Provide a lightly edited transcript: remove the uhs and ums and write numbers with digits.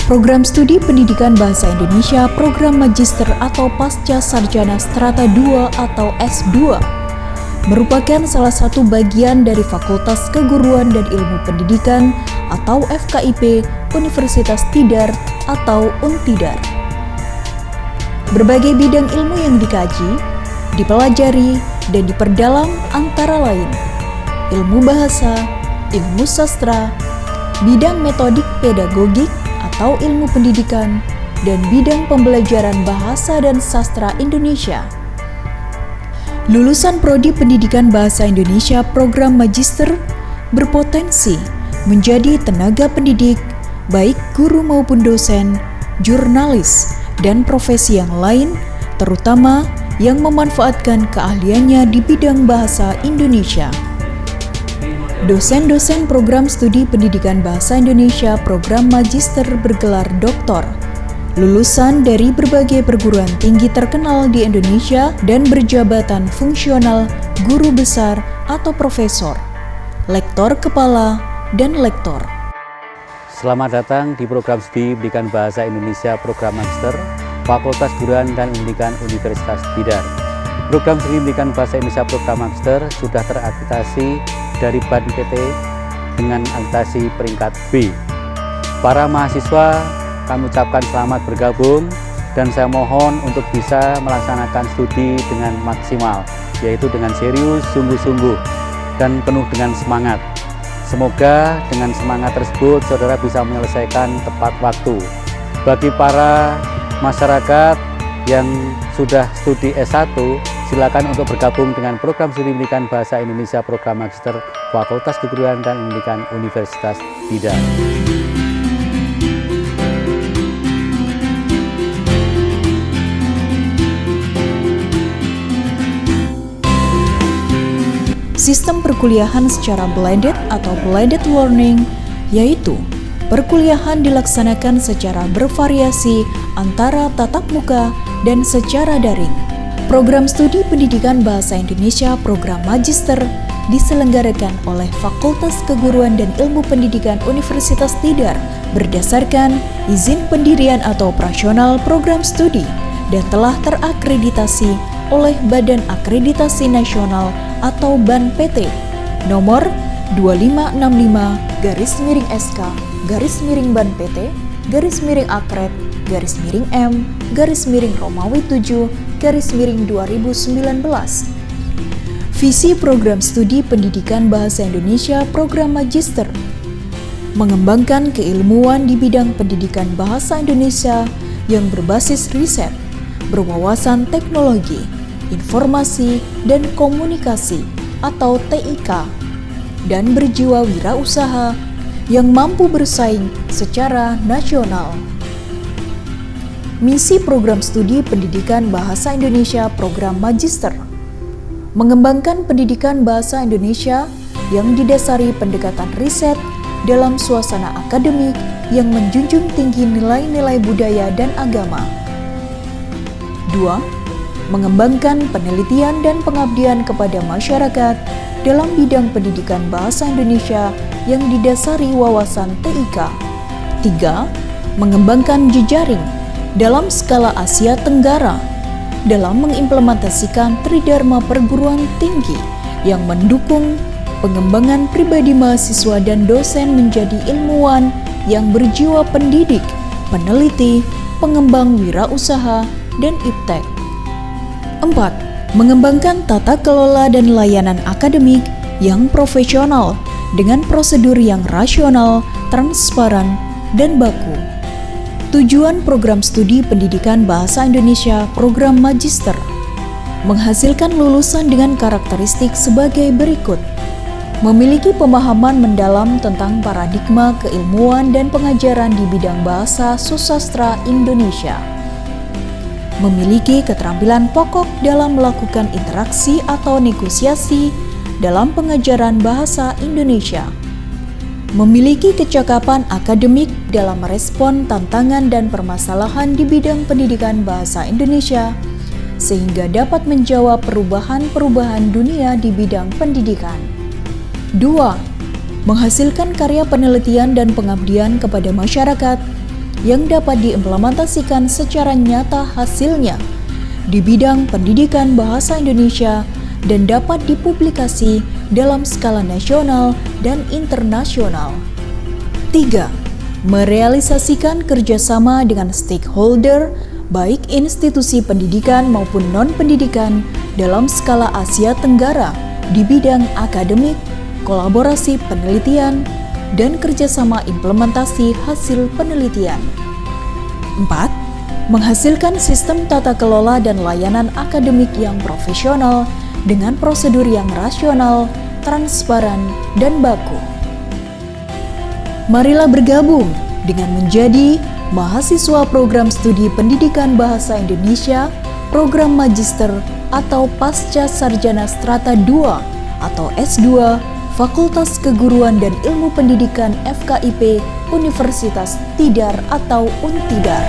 Program Studi Pendidikan Bahasa Indonesia Program Magister atau Pasca Sarjana Strata 2 atau S2 merupakan salah satu bagian dari Fakultas Keguruan dan Ilmu Pendidikan atau FKIP Universitas Tidar atau Untidar. Berbagai bidang ilmu yang dikaji, dipelajari, dan diperdalam antara lain ilmu bahasa, ilmu sastra, bidang metodik pedagogik atau ilmu pendidikan, dan bidang pembelajaran bahasa dan sastra Indonesia. Lulusan Prodi Pendidikan Bahasa Indonesia Program Magister berpotensi menjadi tenaga pendidik, baik guru maupun dosen, jurnalis, dan profesi yang lain, terutama yang memanfaatkan keahliannya di bidang bahasa Indonesia. Dosen-dosen Program Studi Pendidikan Bahasa Indonesia Program Magister bergelar doktor, lulusan dari berbagai perguruan tinggi terkenal di Indonesia dan berjabatan fungsional guru besar atau profesor, lektor kepala, dan lektor. Selamat datang di Program Studi Pendidikan Bahasa Indonesia Program Magister Fakultas Keguruan dan Pendidikan Universitas Tidar. Program Studi Pendidikan Bahasa Indonesia Program Magister sudah terakreditasi dari BANPT dengan akreditasi peringkat B. Para mahasiswa, kami ucapkan selamat bergabung dan saya mohon untuk bisa melaksanakan studi dengan maksimal, yaitu dengan serius, sungguh-sungguh, dan penuh dengan semangat. Semoga dengan semangat tersebut saudara bisa menyelesaikan tepat waktu. Bagi para masyarakat yang sudah studi S1, silakan untuk bergabung dengan Program Studi Pendidikan Bahasa Indonesia Program Magister Fakultas Keguruan dan Pendidikan Universitas Tidar. Sistem perkuliahan secara blended atau blended learning, yaitu perkuliahan dilaksanakan secara bervariasi antara tatap muka dan secara daring. Program Studi Pendidikan Bahasa Indonesia Program Magister diselenggarakan oleh Fakultas Keguruan dan Ilmu Pendidikan Universitas Tidar berdasarkan izin pendirian atau operasional program studi dan telah terakreditasi oleh Badan Akreditasi Nasional atau BANPT nomor 2565-BANPT-Akred-M-Romawi 7-2019. Visi Program Studi Pendidikan Bahasa Indonesia Program Magister mengembangkan keilmuan di bidang pendidikan bahasa Indonesia yang berbasis riset, berwawasan teknologi, informasi, dan komunikasi atau TIK, dan berjiwa wirausaha yang mampu bersaing secara nasional. Misi Program Studi Pendidikan Bahasa Indonesia Program Magister mengembangkan pendidikan bahasa Indonesia yang didasari pendekatan riset dalam suasana akademik yang menjunjung tinggi nilai-nilai budaya dan agama. 2. Mengembangkan penelitian dan pengabdian kepada masyarakat dalam bidang pendidikan bahasa Indonesia yang didasari wawasan TIK. 3. Mengembangkan jejaring dalam skala Asia Tenggara dalam mengimplementasikan Tridharma Perguruan Tinggi yang mendukung pengembangan pribadi mahasiswa dan dosen menjadi ilmuwan yang berjiwa pendidik, peneliti, pengembang wirausaha, dan iptek. 4. Mengembangkan tata kelola dan layanan akademik yang profesional dengan prosedur yang rasional, transparan, dan baku. Tujuan Program Studi Pendidikan Bahasa Indonesia Program Magister menghasilkan lulusan dengan karakteristik sebagai berikut: memiliki pemahaman mendalam tentang paradigma keilmuan dan pengajaran di bidang bahasa susastra Indonesia, memiliki keterampilan pokok dalam melakukan interaksi atau negosiasi dalam pengajaran bahasa Indonesia, memiliki kecakapan akademik dalam merespon tantangan dan permasalahan di bidang pendidikan bahasa Indonesia, sehingga dapat menjawab perubahan-perubahan dunia di bidang pendidikan. 2. Menghasilkan karya penelitian dan pengabdian kepada masyarakat yang dapat diimplementasikan secara nyata hasilnya di bidang pendidikan bahasa Indonesia dan dapat dipublikasi dalam skala nasional dan internasional. 3. Merealisasikan kerjasama dengan stakeholder, baik institusi pendidikan maupun non-pendidikan dalam skala Asia Tenggara di bidang akademik, kolaborasi penelitian, dan kerjasama implementasi hasil penelitian. 4. Menghasilkan sistem tata kelola dan layanan akademik yang profesional dengan prosedur yang rasional, transparan, dan baku. Marilah bergabung dengan menjadi mahasiswa program studi pendidikan bahasa Indonesia, program magister atau pasca sarjana strata 2 atau S2, Fakultas Keguruan dan Ilmu Pendidikan FKIP Universitas Tidar atau Untidar.